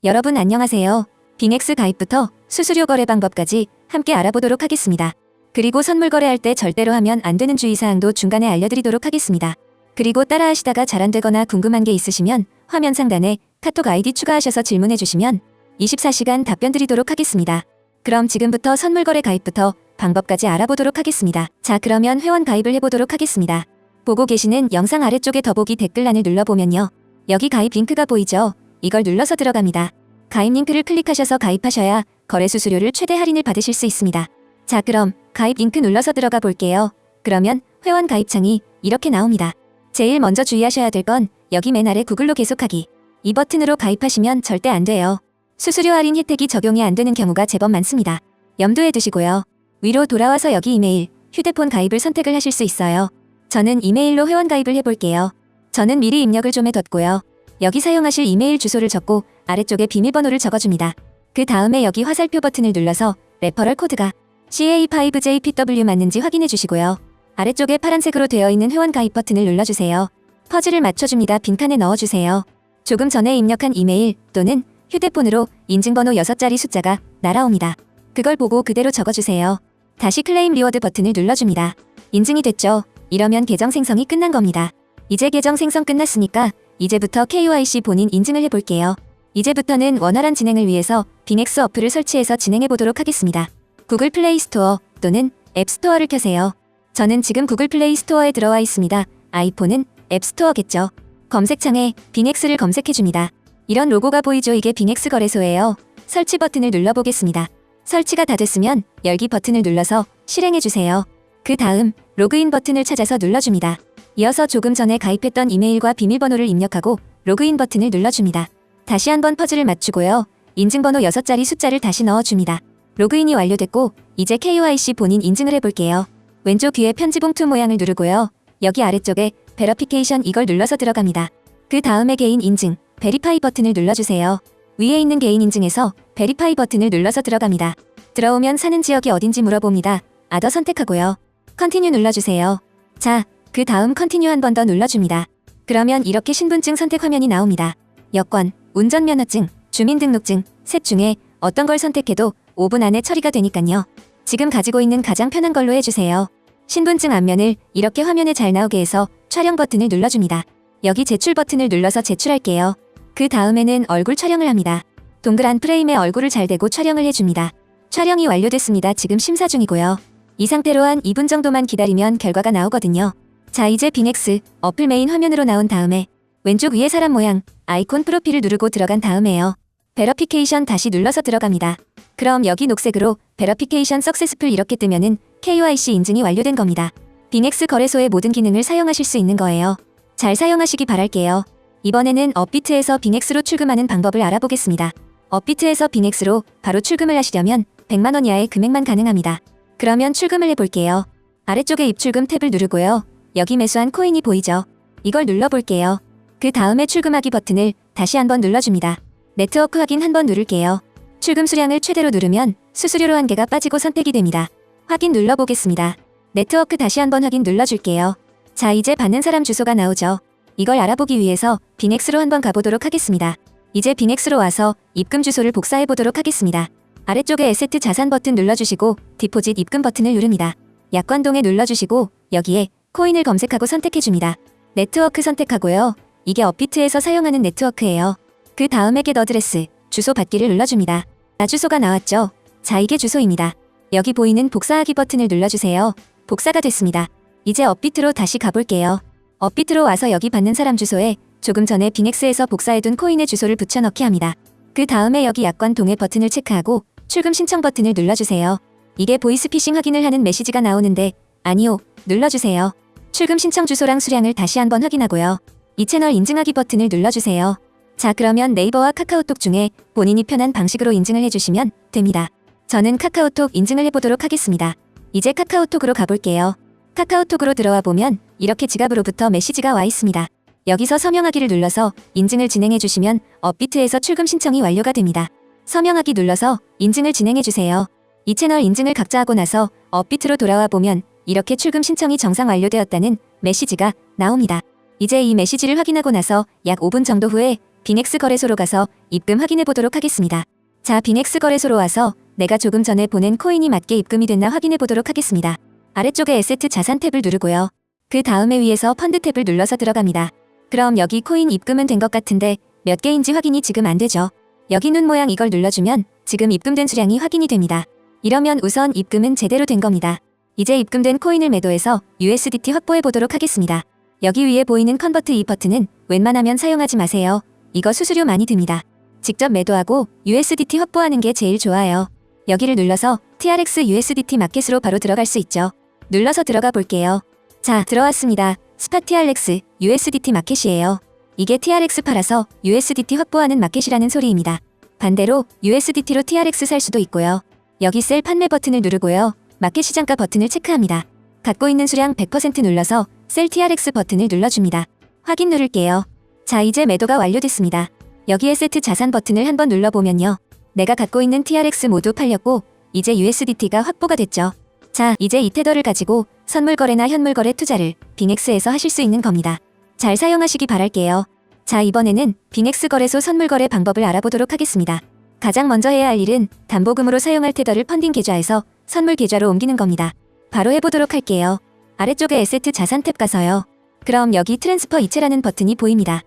여러분 안녕하세요. 빙엑스 가입부터 수수료 거래 방법까지 함께 알아보도록 하겠습니다. 그리고 선물 거래할 때 절대로 하면 안 되는 주의사항도 중간에 알려드리도록 하겠습니다. 그리고 따라하시다가 잘 안 되거나 궁금한 게 있으시면 화면 상단에 카톡 아이디 추가하셔서 질문해 주시면 24시간 답변 드리도록 하겠습니다. 그럼 지금부터 선물 거래 가입부터 방법까지 알아보도록 하겠습니다. 자, 그러면 회원 가입을 해보도록 하겠습니다. 보고 계시는 영상 아래쪽에 더보기 댓글란을 눌러보면요. 여기 가입 링크가 보이죠? 이걸 눌러서 들어갑니다. 가입 링크를 클릭하셔서 가입하셔야 거래 수수료를 최대 할인을 받으실 수 있습니다. 자, 그럼 가입 링크 눌러서 들어가 볼게요. 그러면 회원 가입창이 이렇게 나옵니다. 제일 먼저 주의하셔야 될 건 여기 맨 아래 구글로 계속하기. 이 버튼으로 가입하시면 절대 안 돼요. 수수료 할인 혜택이 적용이 안 되는 경우가 제법 많습니다. 염두에 두시고요. 위로 돌아와서 여기 이메일, 휴대폰 가입을 선택을 하실 수 있어요. 저는 이메일로 회원 가입을 해볼게요. 저는 미리 입력을 좀 해뒀고요. 여기 사용하실 이메일 주소를 적고 아래쪽에 비밀번호를 적어줍니다. 그 다음에 여기 화살표 버튼을 눌러서 레퍼럴 코드가 CA5JPW 맞는지 확인해 주시고요. 아래쪽에 파란색으로 되어 있는 회원 가입 버튼을 눌러주세요. 퍼즐을 맞춰줍니다. 빈칸에 넣어주세요. 조금 전에 입력한 이메일 또는 휴대폰으로 인증번호 6자리 숫자가 날아옵니다. 그걸 보고 그대로 적어주세요. 다시 클레임 리워드 버튼을 눌러줍니다. 인증이 됐죠? 이러면 계정 생성이 끝난 겁니다. 이제 계정 생성 끝났으니까 이제부터 KYC 본인 인증을 해볼게요. 이제부터는 원활한 진행을 위해서 빙엑스 어플을 설치해서 진행해보도록 하겠습니다. 구글 플레이 스토어 또는 앱 스토어를 켜세요. 저는 지금 구글 플레이 스토어에 들어와 있습니다. 아이폰은 앱 스토어겠죠. 검색창에 빙엑스를 검색해줍니다. 이런 로고가 보이죠? 이게 빙엑스 거래소예요. 설치 버튼을 눌러보겠습니다. 설치가 다 됐으면 열기 버튼을 눌러서 실행해주세요. 그 다음 로그인 버튼을 찾아서 눌러줍니다. 이어서 조금 전에 가입했던 이메일과 비밀번호를 입력하고 로그인 버튼을 눌러줍니다. 다시 한번 퍼즐을 맞추고요. 인증번호 6자리 숫자를 다시 넣어줍니다. 로그인이 완료됐고 이제 KYC 본인 인증을 해볼게요. 왼쪽 위에 편지봉투 모양을 누르고요. 여기 아래쪽에 베러피케이션 이걸 눌러서 들어갑니다. 그 다음에 개인 인증, 베리파이 버튼을 눌러주세요. 위에 있는 개인 인증에서 베리파이 버튼을 눌러서 들어갑니다. 들어오면 사는 지역이 어딘지 물어봅니다. 아더 선택하고요. 컨티뉴 눌러주세요. 자, 그 다음 컨티뉴 한 번 더 눌러줍니다. 그러면 이렇게 신분증 선택 화면이 나옵니다. 여권, 운전면허증, 주민등록증, 셋 중에 어떤 걸 선택해도 5분 안에 처리가 되니깐요. 지금 가지고 있는 가장 편한 걸로 해주세요. 신분증 앞면을 이렇게 화면에 잘 나오게 해서 촬영 버튼을 눌러줍니다. 여기 제출 버튼을 눌러서 제출할게요. 그 다음에는 얼굴 촬영을 합니다. 동그란 프레임에 얼굴을 잘 대고 촬영을 해줍니다. 촬영이 완료됐습니다. 지금 심사 중이고요. 이 상태로 한 2분 정도만 기다리면 결과가 나오거든요. 자, 이제 빙엑스 어플 메인 화면으로 나온 다음에 왼쪽 위에 사람 모양 아이콘 프로필을 누르고 들어간 다음에요. 베러피케이션 다시 눌러서 들어갑니다. 그럼 여기 녹색으로 베러피케이션 석세스풀 이렇게 뜨면은 KYC 인증이 완료된 겁니다. 빙엑스 거래소의 모든 기능을 사용하실 수 있는 거예요. 잘 사용하시기 바랄게요. 이번에는 업비트에서 빙엑스로 출금하는 방법을 알아보겠습니다. 업비트에서 빙엑스로 바로 출금을 하시려면 100만 원 이하의 금액만 가능합니다. 그러면 출금을 해볼게요. 아래쪽에 입출금 탭을 누르고요. 여기 매수한 코인이 보이죠? 이걸 눌러볼게요. 그 다음에 출금하기 버튼을 다시 한번 눌러줍니다. 네트워크 확인 한번 누를게요. 출금 수량을 최대로 누르면 수수료로 한 개가 빠지고 선택이 됩니다. 확인 눌러보겠습니다. 네트워크 다시 한번 확인 눌러줄게요. 자, 이제 받는 사람 주소가 나오죠? 이걸 알아보기 위해서 빙엑스로 한번 가보도록 하겠습니다. 이제 빙엑스로 와서 입금 주소를 복사해보도록 하겠습니다. 아래쪽에 에세트 자산 버튼 눌러주시고 디포짓 입금 버튼을 누릅니다. 약관동에 눌러주시고 여기에 코인을 검색하고 선택해줍니다. 네트워크 선택하고요. 이게 업비트에서 사용하는 네트워크예요. 그 다음에 겟 어드레스, 주소 받기를 눌러줍니다. 주소가 나왔죠? 자, 이게 주소입니다. 여기 보이는 복사하기 버튼을 눌러주세요. 복사가 됐습니다. 이제 업비트로 다시 가볼게요. 업비트로 와서 여기 받는 사람 주소에 조금 전에 빙엑스에서 복사해둔 코인의 주소를 붙여넣기 합니다. 그 다음에 여기 약관 동의 버튼을 체크하고 출금 신청 버튼을 눌러주세요. 이게 보이스피싱 확인을 하는 메시지가 나오는데 아니요, 눌러주세요. 출금 신청 주소랑 수량을 다시 한번 확인하고요. 이 채널 인증하기 버튼을 눌러주세요. 자, 그러면 네이버와 카카오톡 중에 본인이 편한 방식으로 인증을 해주시면 됩니다. 저는 카카오톡 인증을 해보도록 하겠습니다. 이제 카카오톡으로 가볼게요. 카카오톡으로 들어와 보면 이렇게 지갑으로부터 메시지가 와 있습니다. 여기서 서명하기를 눌러서 인증을 진행해주시면 업비트에서 출금 신청이 완료가 됩니다. 서명하기 눌러서 인증을 진행해주세요. 이 채널 인증을 각자 하고 나서 업비트로 돌아와 보면 이렇게 출금 신청이 정상 완료되었다는 메시지가 나옵니다. 이제 이 메시지를 확인하고 나서 약 5분 정도 후에 빙엑스 거래소로 가서 입금 확인해 보도록 하겠습니다. 자, 빙엑스 거래소로 와서 내가 조금 전에 보낸 코인이 맞게 입금이 됐나 확인해 보도록 하겠습니다. 아래쪽에 에세트 자산 탭을 누르고요. 그 다음에 위에서 펀드 탭을 눌러서 들어갑니다. 그럼 여기 코인 입금은 된 것 같은데 몇 개인지 확인이 지금 안 되죠. 여기 눈 모양 이걸 눌러주면 지금 입금된 수량이 확인이 됩니다. 이러면 우선 입금은 제대로 된 겁니다. 이제 입금된 코인을 매도해서 USDT 확보해 보도록 하겠습니다. 여기 위에 보이는 컨버트 이 버튼은 웬만하면 사용하지 마세요. 이거 수수료 많이 듭니다. 직접 매도하고 USDT 확보하는 게 제일 좋아요. 여기를 눌러서 TRX USDT 마켓으로 바로 들어갈 수 있죠. 눌러서 들어가 볼게요. 자, 들어왔습니다. 스팟 TRX USDT 마켓이에요. 이게 TRX 팔아서 USDT 확보하는 마켓이라는 소리입니다. 반대로 USDT로 TRX 살 수도 있고요. 여기 셀 판매 버튼을 누르고요. 마켓 시장가 버튼을 체크합니다. 갖고 있는 수량 100% 눌러서 셀 TRX 버튼을 눌러줍니다. 확인 누를게요. 자, 이제 매도가 완료됐습니다. 여기에 세트 자산 버튼을 한번 눌러보면요. 내가 갖고 있는 TRX 모두 팔렸고 이제 USDT가 확보가 됐죠. 자, 이제 이 테더를 가지고 선물 거래나 현물 거래 투자를 빙엑스에서 하실 수 있는 겁니다. 잘 사용하시기 바랄게요. 자, 이번에는 빙엑스 거래소 선물 거래 방법을 알아보도록 하겠습니다. 가장 먼저 해야 할 일은 담보금으로 사용할 테더를 펀딩 계좌에서 선물 계좌로 옮기는 겁니다. 바로 해보도록 할게요. 아래쪽에 에세트 자산 탭 가서요. 그럼 여기 트랜스퍼 이체라는 버튼이 보입니다.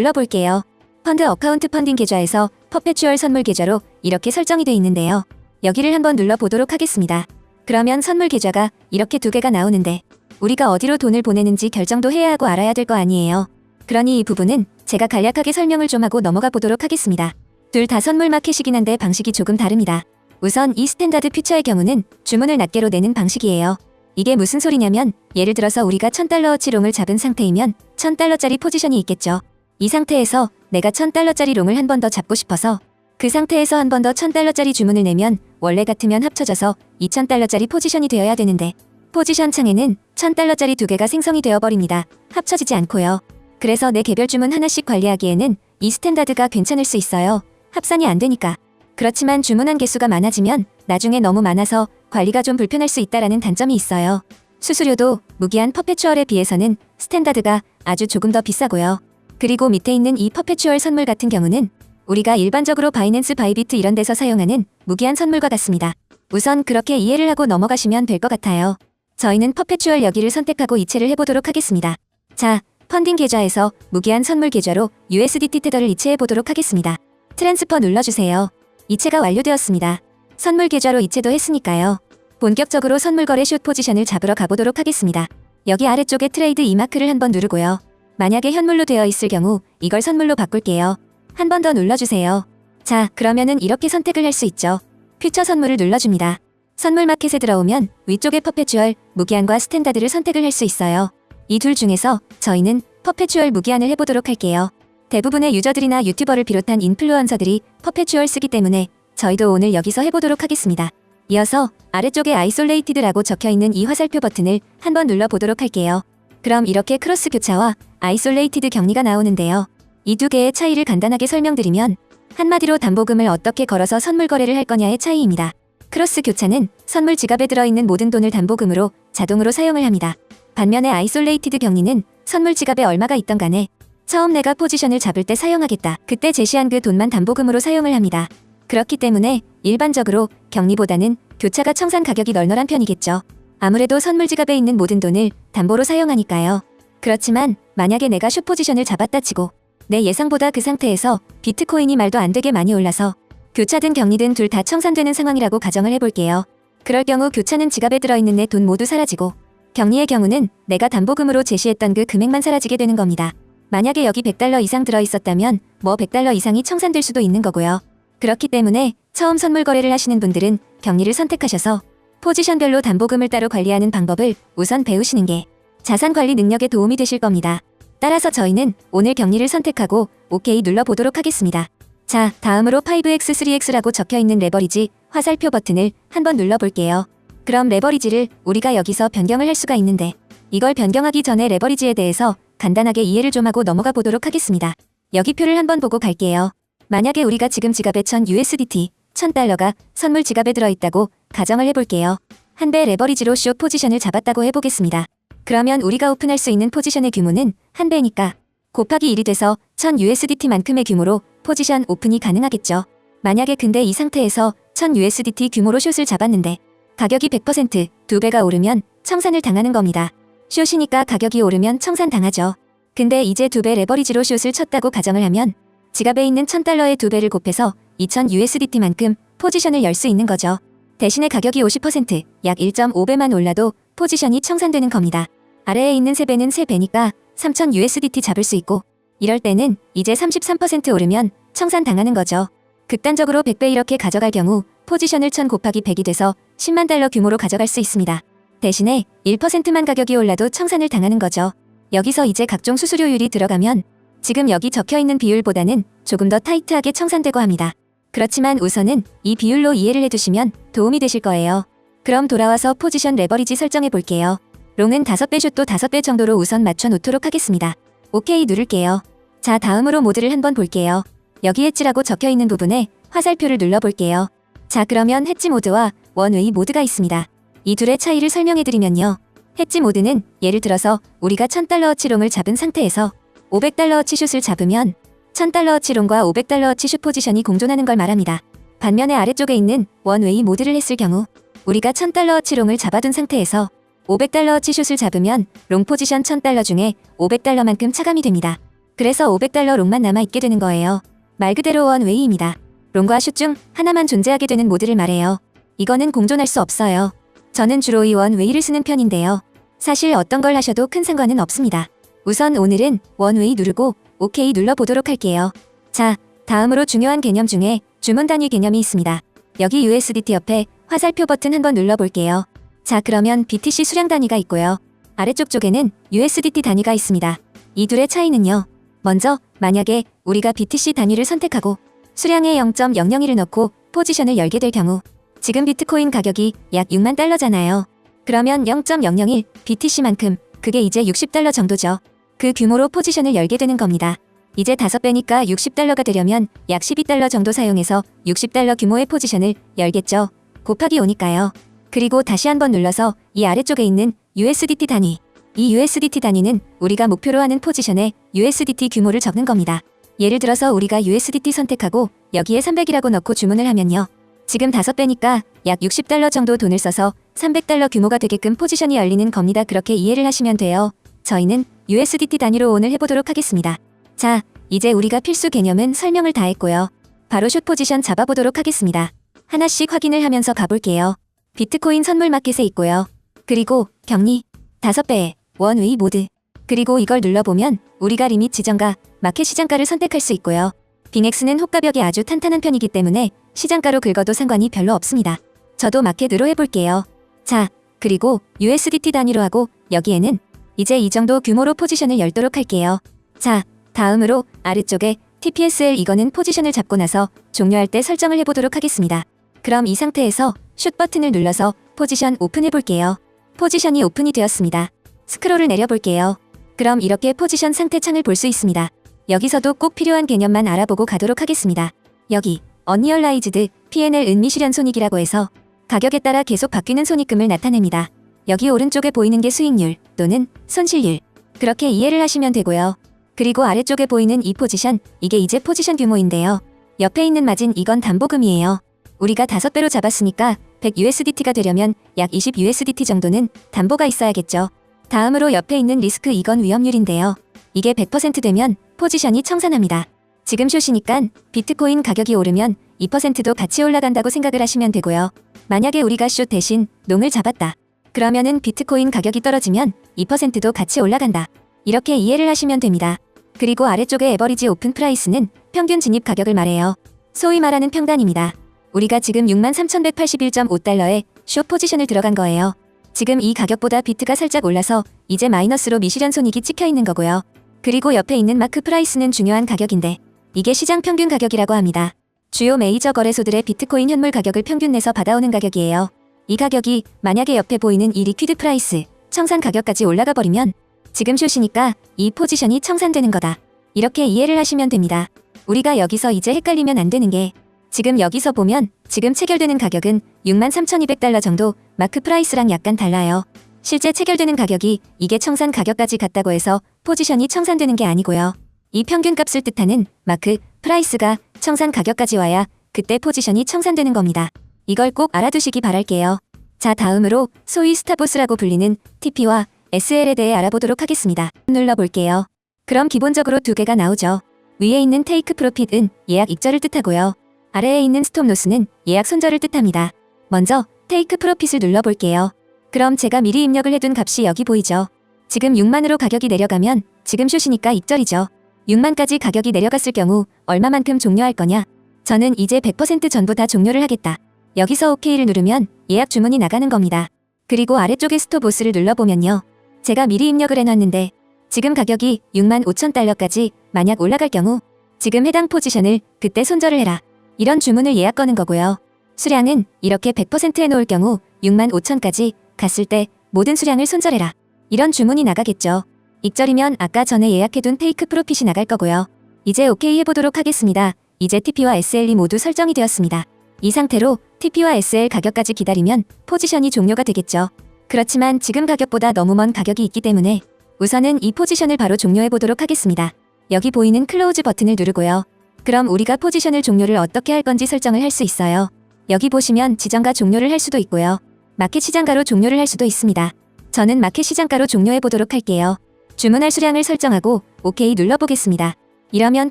눌러볼게요. 펀드 어카운트 펀딩 계좌에서 퍼페추얼 선물 계좌로 이렇게 설정이 되어 있는데요. 여기를 한번 눌러보도록 하겠습니다. 그러면 선물 계좌가 이렇게 두 개가 나오는데 우리가 어디로 돈을 보내는지 결정도 해야 하고 알아야 될 거 아니에요. 그러니 이 부분은 제가 간략하게 설명을 좀 하고 넘어가 보도록 하겠습니다. 둘 다 선물 마켓이긴 한데 방식이 조금 다릅니다. 우선 이 스탠다드 퓨처의 경우는 주문을 낱개로 내는 방식이에요. 이게 무슨 소리냐면 예를 들어서 우리가 1000달러어치 롱을 잡은 상태이면 1000달러짜리 포지션이 있겠죠. 이 상태에서 내가 1000달러짜리 롱을 한 번 더 잡고 싶어서 그 상태에서 한 번 더 1000달러짜리 주문을 내면 원래 같으면 합쳐져서 2000달러짜리 포지션이 되어야 되는데 포지션 창에는 1000달러짜리 두 개가 생성이 되어버립니다. 합쳐지지 않고요. 그래서 내 개별 주문 하나씩 관리하기에는 이 스탠다드가 괜찮을 수 있어요. 합산이 안 되니까. 그렇지만 주문한 개수가 많아지면 나중에 너무 많아서 관리가 좀 불편할 수 있다라는 단점이 있어요. 수수료도 무기한 퍼페추얼에 비해서는 스탠다드가 아주 조금 더 비싸고요. 그리고 밑에 있는 이 퍼페추얼 선물 같은 경우는 우리가 일반적으로 바이낸스 바이비트 이런 데서 사용하는 무기한 선물과 같습니다. 우선 그렇게 이해를 하고 넘어가시면 될 것 같아요. 저희는 퍼페추얼 여기를 선택하고 이체를 해보도록 하겠습니다. 자, 펀딩 계좌에서 무기한 선물 계좌로 USDT 테더를 이체해 보도록 하겠습니다. 트랜스퍼 눌러주세요. 이체가 완료되었습니다. 선물 계좌로 이체도 했으니까요. 본격적으로 선물 거래 숏 포지션을 잡으러 가보도록 하겠습니다. 여기 아래쪽에 트레이드 이 마크를 한번 누르고요. 만약에 현물로 되어 있을 경우 이걸 선물로 바꿀게요. 한 번 더 눌러주세요. 자, 그러면은 이렇게 선택을 할 수 있죠. 퓨처 선물을 눌러줍니다. 선물 마켓에 들어오면 위쪽에 퍼페추얼, 무기한과 스탠다드를 선택을 할 수 있어요. 이 둘 중에서 저희는 퍼페추얼 무기한을 해보도록 할게요. 대부분의 유저들이나 유튜버를 비롯한 인플루언서들이 퍼페추얼 쓰기 때문에 저희도 오늘 여기서 해보도록 하겠습니다. 이어서 아래쪽에 아이솔레이티드라고 적혀있는 이 화살표 버튼을 한번 눌러보도록 할게요. 그럼 이렇게 크로스 교차와 아이솔레이티드 격리가 나오는데요. 이 두 개의 차이를 간단하게 설명드리면 한마디로 담보금을 어떻게 걸어서 선물 거래를 할 거냐의 차이입니다. 크로스 교차는 선물 지갑에 들어있는 모든 돈을 담보금으로 자동으로 사용을 합니다. 반면에 아이솔레이티드 격리는 선물 지갑에 얼마가 있던 간에 처음 내가 포지션을 잡을 때 사용하겠다. 그때 제시한 그 돈만 담보금으로 사용을 합니다. 그렇기 때문에 일반적으로 격리보다는 교차가 청산 가격이 널널한 편이겠죠. 아무래도 선물 지갑에 있는 모든 돈을 담보로 사용하니까요. 그렇지만 만약에 내가 숏 포지션을 잡았다 치고 내 예상보다 그 상태에서 비트코인이 말도 안 되게 많이 올라서 교차든 격리든 둘 다 청산되는 상황이라고 가정을 해볼게요. 그럴 경우 교차는 지갑에 들어있는 내 돈 모두 사라지고 격리의 경우는 내가 담보금으로 제시했던 그 금액만 사라지게 되는 겁니다. 만약에 여기 100달러 이상 들어있었다면 뭐 100달러 이상이 청산될 수도 있는 거고요. 그렇기 때문에 처음 선물 거래를 하시는 분들은 격리를 선택하셔서 포지션별로 담보금을 따로 관리하는 방법을 우선 배우시는 게 자산 관리 능력에 도움이 되실 겁니다. 따라서 저희는 오늘 격리를 선택하고 OK 눌러보도록 하겠습니다. 자, 다음으로 5X, 3X라고 적혀있는 레버리지 화살표 버튼을 한번 눌러볼게요. 그럼 레버리지를 우리가 여기서 변경을 할 수가 있는데 이걸 변경하기 전에 레버리지에 대해서 간단하게 이해를 좀 하고 넘어가 보도록 하겠습니다. 여기 표를 한번 보고 갈게요. 만약에 우리가 지금 지갑에 1000 USDT, 1000달러가 선물 지갑에 들어있다고 가정을 해볼게요. 한 배 레버리지로 숏 포지션을 잡았다고 해보겠습니다. 그러면 우리가 오픈할 수 있는 포지션의 규모는 한 배니까 곱하기 1이 돼서 1000USDT만큼의 규모로 포지션 오픈이 가능하겠죠. 만약에 근데 이 상태에서 1000USDT 규모로 숏을 잡았는데 가격이 100% 2배가 오르면 청산을 당하는 겁니다. 숏이니까 가격이 오르면 청산당하죠. 근데 이제 2배 레버리지로 숏을 쳤다고 가정을 하면 지갑에 있는 $1000의 2배를 곱해서 2000USDT만큼 포지션을 열 수 있는 거죠. 대신에 가격이 50%, 약 1.5배만 올라도 포지션이 청산되는 겁니다. 아래에 있는 3배는 3배니까 3000USDT 잡을 수 있고 이럴 때는 이제 33% 오르면 청산당하는 거죠. 극단적으로 100배 이렇게 가져갈 경우 포지션을 1000 곱하기 100이 돼서 10만 달러 규모로 가져갈 수 있습니다. 대신에 1%만 가격이 올라도 청산을 당하는 거죠. 여기서 이제 각종 수수료율이 들어가면 지금 여기 적혀있는 비율보다는 조금 더 타이트하게 청산되고 합니다. 그렇지만 우선은 이 비율로 이해를 해두시면 도움이 되실 거예요. 그럼 돌아와서 포지션 레버리지 설정해 볼게요. 롱은 5배 숏도 5배 정도로 우선 맞춰 놓도록 하겠습니다. OK 누를게요. 자, 다음으로 모드를 한번 볼게요. 여기 해지라고 적혀있는 부분에 화살표를 눌러볼게요. 자, 그러면 해지 모드와 원웨이 모드가 있습니다. 이 둘의 차이를 설명해드리면요. 해지 모드는 예를 들어서 우리가 $1000어치 롱을 잡은 상태에서 $500어치 숏을 잡으면 $1000어치 롱과 $500어치 숏 포지션이 공존하는 걸 말합니다. 반면에 아래쪽에 있는 원웨이 모드를 했을 경우 우리가 $1000어치 롱을 잡아둔 상태에서 $500어치 숏을 잡으면 롱 포지션 $1000 중에 $500만큼 차감이 됩니다. 그래서 $500 롱만 남아있게 되는 거예요. 말 그대로 원웨이입니다. 롱과 숏 중 하나만 존재하게 되는 모드를 말해요. 이거는 공존할 수 없어요. 저는 주로 이 원웨이를 쓰는 편인데요. 사실 어떤 걸 하셔도 큰 상관은 없습니다. 우선 오늘은 원웨이 누르고 OK 눌러보도록 할게요. 자, 다음으로 중요한 개념 중에 주문 단위 개념이 있습니다. 여기 USDT 옆에 화살표 버튼 한번 눌러볼게요. 자, 그러면 BTC 수량 단위가 있고요. 아래쪽 쪽에는 USDT 단위가 있습니다. 이 둘의 차이는요. 먼저 만약에 우리가 BTC 단위를 선택하고 수량에 0.001을 넣고 포지션을 열게 될 경우 지금 비트코인 가격이 약 6만 달러잖아요. 그러면 0.001 BTC만큼 그게 이제 $60 정도죠. 그 규모로 포지션을 열게 되는 겁니다. 이제 5배니까 $60가 되려면 약 $12 정도 사용해서 $60 규모의 포지션을 열겠죠. 곱하기 5니까요. 그리고 다시 한번 눌러서 이 아래쪽에 있는 USDT 단위. 이 USDT 단위는 우리가 목표로 하는 포지션의 USDT 규모를 적는 겁니다. 예를 들어서 우리가 USDT 선택하고 여기에 300이라고 넣고 주문을 하면요. 지금 5배니까 약 $60 정도 돈을 써서 $300 규모가 되게끔 포지션이 열리는 겁니다. 그렇게 이해를 하시면 돼요. 저희는 USDT 단위로 오늘 해보도록 하겠습니다. 자, 이제 우리가 필수 개념은 설명을 다 했고요. 바로 숏 포지션 잡아보도록 하겠습니다. 하나씩 확인을 하면서 가볼게요. 비트코인 선물 마켓에 있고요. 그리고 격리 5배의 원웨이 모드. 그리고 이걸 눌러보면 우리가 리밋 지정과 마켓 시장가를 선택할 수 있고요. 빙엑스는 호가벽이 아주 탄탄한 편이기 때문에 시장가로 긁어도 상관이 별로 없습니다. 저도 마켓으로 해볼게요. 자, 그리고 USDT 단위로 하고 여기에는 이제 이 정도 규모로 포지션을 열도록 할게요. 자, 다음으로 아래쪽에 TPSL 이거는 포지션을 잡고 나서 종료할 때 설정을 해보도록 하겠습니다. 그럼 이 상태에서 슛 버튼을 눌러서 포지션 오픈해볼게요. 포지션이 오픈이 되었습니다. 스크롤을 내려볼게요. 그럼 이렇게 포지션 상태 창을 볼 수 있습니다. 여기서도 꼭 필요한 개념만 알아보고 가도록 하겠습니다. 여기 언리얼라이즈드 P&L 은미실현 손익이라고 해서 가격에 따라 계속 바뀌는 손익금을 나타냅니다. 여기 오른쪽에 보이는 게 수익률 또는 손실률. 그렇게 이해를 하시면 되고요. 그리고 아래쪽에 보이는 이 포지션, 이게 이제 포지션 규모인데요. 옆에 있는 마진 이건 담보금이에요. 우리가 5배로 잡았으니까 100USDT가 되려면 약 20USDT 정도는 담보가 있어야겠죠. 다음으로 옆에 있는 리스크 이건 위험률인데요. 이게 100% 되면 포지션이 청산합니다. 지금 숏이니까 비트코인 가격이 오르면 2%도 같이 올라간다고 생각을 하시면 되고요. 만약에 우리가 숏 대신 롱을 잡았다. 그러면은 비트코인 가격이 떨어지면 2%도 같이 올라간다. 이렇게 이해를 하시면 됩니다. 그리고 아래쪽에 에버리지 오픈 프라이스는 평균 진입 가격을 말해요. 소위 말하는 평단입니다. 우리가 지금 63,181.5달러에 숏 포지션을 들어간 거예요. 지금 이 가격보다 비트가 살짝 올라서 이제 마이너스로 미실현 손익이 찍혀 있는 거고요. 그리고 옆에 있는 마크 프라이스는 중요한 가격인데 이게 시장 평균 가격이라고 합니다. 주요 메이저 거래소들의 비트코인 현물 가격을 평균 내서 받아오는 가격이에요. 이 가격이 만약에 옆에 보이는 이 리퀴드 프라이스, 청산 가격까지 올라가 버리면 지금 숏이니까 이 포지션이 청산되는 거다. 이렇게 이해를 하시면 됩니다. 우리가 여기서 이제 헷갈리면 안 되는 게 지금 여기서 보면 지금 체결되는 가격은 63,200달러 정도 마크 프라이스랑 약간 달라요. 실제 체결되는 가격이 이게 청산 가격까지 같다고 해서 포지션이 청산되는 게 아니고요. 이 평균값을 뜻하는 마크, 프라이스가 청산 가격까지 와야 그때 포지션이 청산되는 겁니다. 이걸 꼭 알아두시기 바랄게요. 자, 다음으로 소위 스탑로스라고 불리는 TP와 SL에 대해 알아보도록 하겠습니다. 눌러볼게요. 그럼 기본적으로 두 개가 나오죠. 위에 있는 테이크 프로핏은 예약 익절을 뜻하고요. 아래에 있는 스톱로스는 예약 손절을 뜻합니다. 먼저 테이크 프로핏을 눌러볼게요. 그럼 제가 미리 입력을 해둔 값이 여기 보이죠? 지금 6만으로 가격이 내려가면 지금 숏이니까 익절이죠. 6만까지 가격이 내려갔을 경우 얼마만큼 종료할 거냐? 저는 이제 100% 전부 다 종료를 하겠다. 여기서 OK를 누르면 예약 주문이 나가는 겁니다. 그리고 아래쪽에 스톱로스를 눌러보면요. 제가 미리 입력을 해놨는데 지금 가격이 6만 5천 달러까지 만약 올라갈 경우 지금 해당 포지션을 그때 손절을 해라. 이런 주문을 예약 거는 거고요. 수량은 이렇게 100% 해놓을 경우 6만 5천까지 갔을 때 모든 수량을 손절해라. 이런 주문이 나가겠죠. 익절이면 아까 전에 예약해둔 테이크 프로핏이 나갈 거고요. 이제 OK 해보도록 하겠습니다. 이제 TP와 SL이 모두 설정이 되었습니다. 이 상태로 TP와 SL 가격까지 기다리면 포지션이 종료가 되겠죠. 그렇지만 지금 가격보다 너무 먼 가격이 있기 때문에 우선은 이 포지션을 바로 종료해보도록 하겠습니다. 여기 보이는 클로우즈 버튼을 누르고요. 그럼 우리가 포지션을 종료를 어떻게 할 건지 설정을 할 수 있어요. 여기 보시면 지정가 종료를 할 수도 있고요. 마켓 시장가로 종료를 할 수도 있습니다. 저는 마켓 시장가로 종료해보도록 할게요. 주문할 수량을 설정하고 OK 눌러보겠습니다. 이러면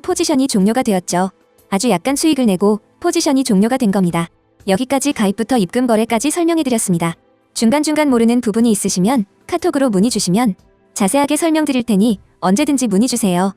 포지션이 종료가 되었죠. 아주 약간 수익을 내고 포지션이 종료가 된 겁니다. 여기까지 가입부터 입금 거래까지 설명해드렸습니다. 중간중간 모르는 부분이 있으시면 카톡으로 문의 주시면 자세하게 설명드릴 테니 언제든지 문의 주세요.